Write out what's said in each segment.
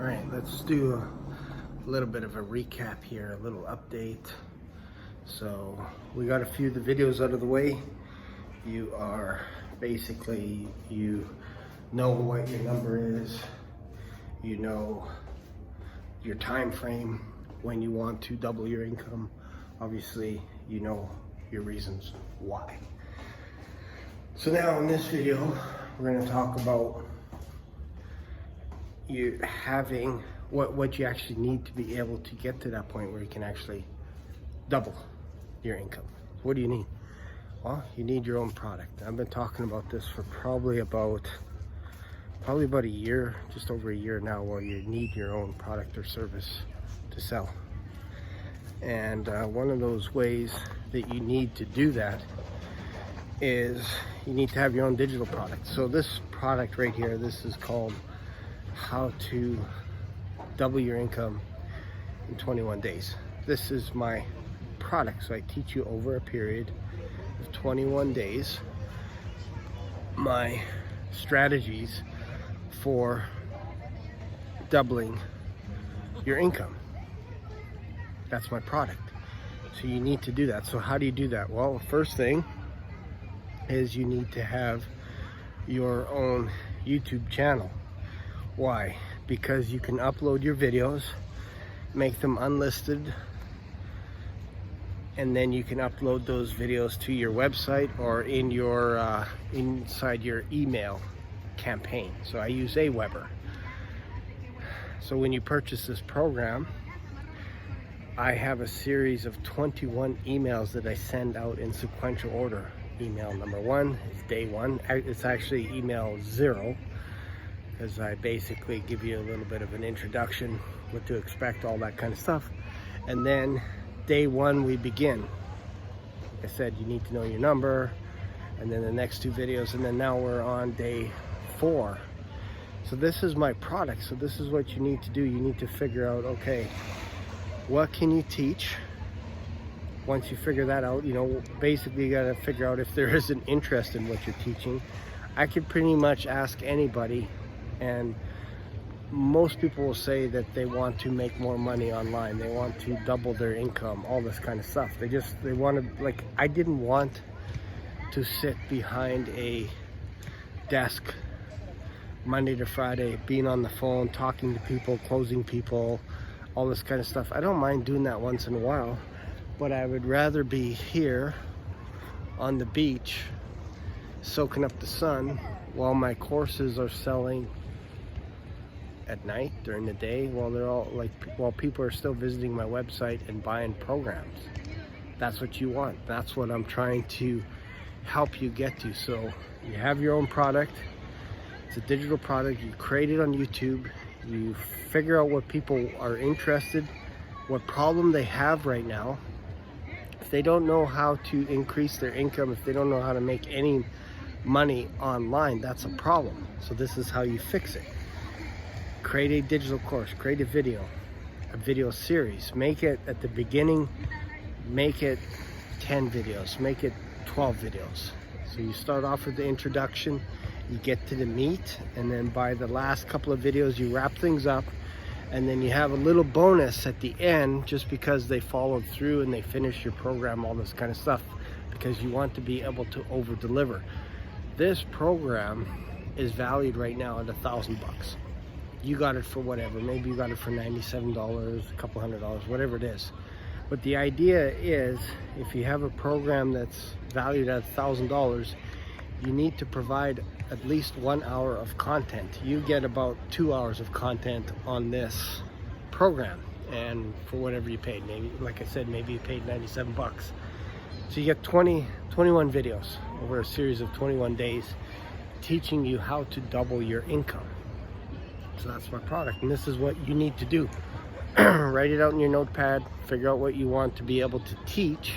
right, let's do a little bit of a recap here, a little update. So we got a few of the videos out of the way. You are basically, you know what your number is, you know your time frame when you want to double your income. Obviously, you know your reasons why. So now in this video, we're going to talk about you having what you actually need to be able to get to that point where you can actually double your income. What do you need? Well, you need your own product. I've been talking about this for probably about a year, just over a year now, where you need your own product or service to sell. And one of those ways that you need to do that is you need to have your own digital product. So this product right here, this is called How to Double Your Income in 21 Days. This is my product. So I teach you over a period of 21 days my strategies for doubling your income. That's my product. So you need to do that. So how do you do that? Well, first thing is you need to have your own YouTube channel. Why? Because you can upload your videos, make them unlisted, and then you can upload those videos to your website or in your inside your email campaign. So I use Aweber. So when you purchase this program, I have a series of 21 emails that I send out in sequential order. Email number 1 is day 1. It's actually email 0, because I basically give you a little bit of an introduction, what to expect, all that kind of stuff. And then day 1 we begin. Like I said, you need to know your number, and then the next 2 videos, and then now we're on day 4. So this is my product. So this is what you need to do. You need to figure out, okay, what can you teach? Once you figure that out, you know, basically you gotta figure out if there is an interest in what you're teaching. I could pretty much ask anybody, and most people will say that they want to make more money online. They want to double their income, all this kind of stuff. They want to, like, I didn't want to sit behind a desk Monday to Friday, being on the phone, talking to people, closing people, all this kind of stuff. I don't mind doing that once in a while, but I would rather be here on the beach soaking up the sun while my courses are selling at night, during the day, while people are still visiting my website and buying programs. That's what you want. That's what I'm trying to help you get to. So you have your own product. It's a digital product. You create it on YouTube. You figure out what people are interested, what problem they have right now. If they don't know how to increase their income, if they don't know how to make any money online, that's a problem. So this is how you fix it. Create a digital course, create a video series. Make it at the beginning, make it 10 videos, make it 12 videos. So you start off with the introduction, you get to the meat, and then by the last couple of videos you wrap things up, and then you have a little bonus at the end just because they followed through and they finished your program, all this kind of stuff, because you want to be able to over deliver. This program is valued right now at $1,000. You got it for whatever, maybe you got it for $97, a couple $100, whatever it is. But the idea is, if you have a program that's valued at $1,000, you need to provide at least 1 hour of content. You get about 2 hours of content on this program, and for whatever you paid, maybe, like I said, maybe you paid $97. So you get 21 videos over a series of 21 days teaching you how to double your income. So that's my product, and this is what you need to do. Write it out in your notepad, figure out what you want to be able to teach,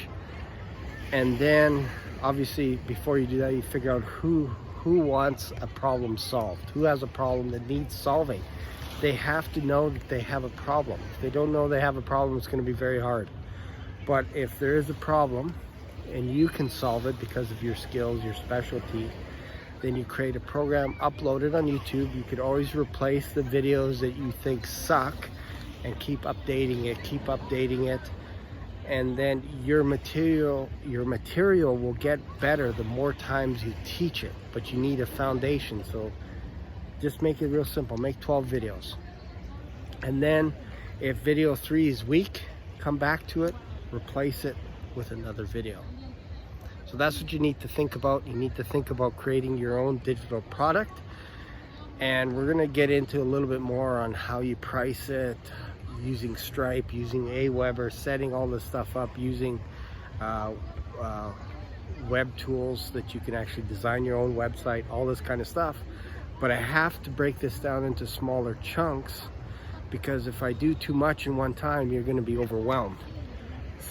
and then obviously before you do that, you figure out who wants a problem solved, who has a problem that needs solving. They have to know that they have a problem. If they don't know they have a problem, it's going to be very hard. But if there is a problem and you can solve it because of your skills, your specialty, Then you create a program, upload it on YouTube. You could always replace the videos that you think suck and keep updating it. And then your material will get better the more times you teach it, but you need a foundation. So just make it real simple. Make 12 videos. And then if video 3 is weak, come back to it, replace it with another video. So that's what you need to think about. You need to think about creating your own digital product. And we're gonna get into a little bit more on how you price it, using Stripe, using Aweber, setting all this stuff up, using web tools that you can actually design your own website, all this kind of stuff. But I have to break this down into smaller chunks, because if I do too much in one time, you're going to be overwhelmed.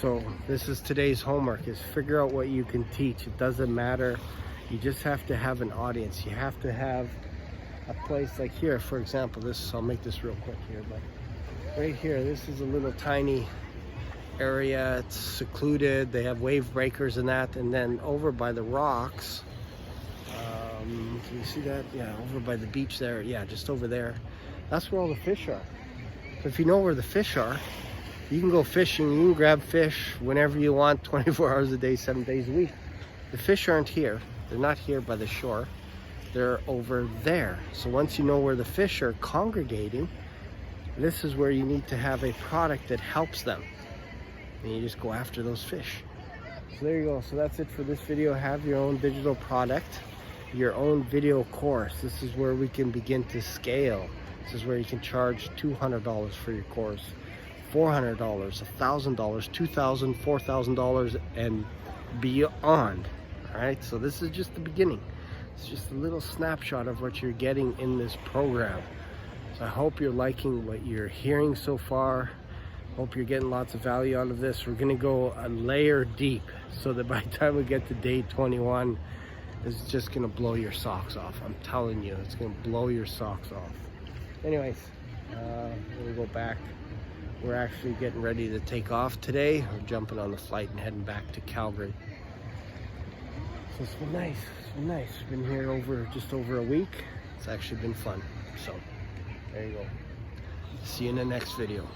So this is today's homework, is figure out what you can teach. It doesn't matter. You just have to have an audience. You have to have a place like here, for example. I'll make this real quick here, but right here, this is a little tiny area. It's secluded. They have wave breakers and that. And then over by the rocks, can you see that? Yeah, over by the beach there. Yeah, just over there. That's where all the fish are. So if you know where the fish are, you can go fishing. You can grab fish whenever you want, 24 hours a day, 7 days a week. The fish aren't here. They're not here by the shore. They're over there. So once you know where the fish are congregating, this is where you need to have a product that helps them. And you just go after those fish. So there you go. So that's it for this video. Have your own digital product, your own video course. This is where we can begin to scale. This is where you can charge $200 for your course, $400, $1,000, $2,000, $4,000 and beyond. All right, so this is just the beginning. It's just a little snapshot of what you're getting in this program. So I hope you're liking what you're hearing so far. Hope you're getting lots of value out of this. We're gonna go a layer deep so that by the time we get to day 21, it's just gonna blow your socks off. I'm telling you, it's gonna blow your socks off. Anyways, we'll go back. We're actually getting ready to take off today. We're jumping on the flight and heading back to Calgary. So it's been nice. It's been nice. We've been here just over a week. It's actually been fun. So there you go. See you in the next video.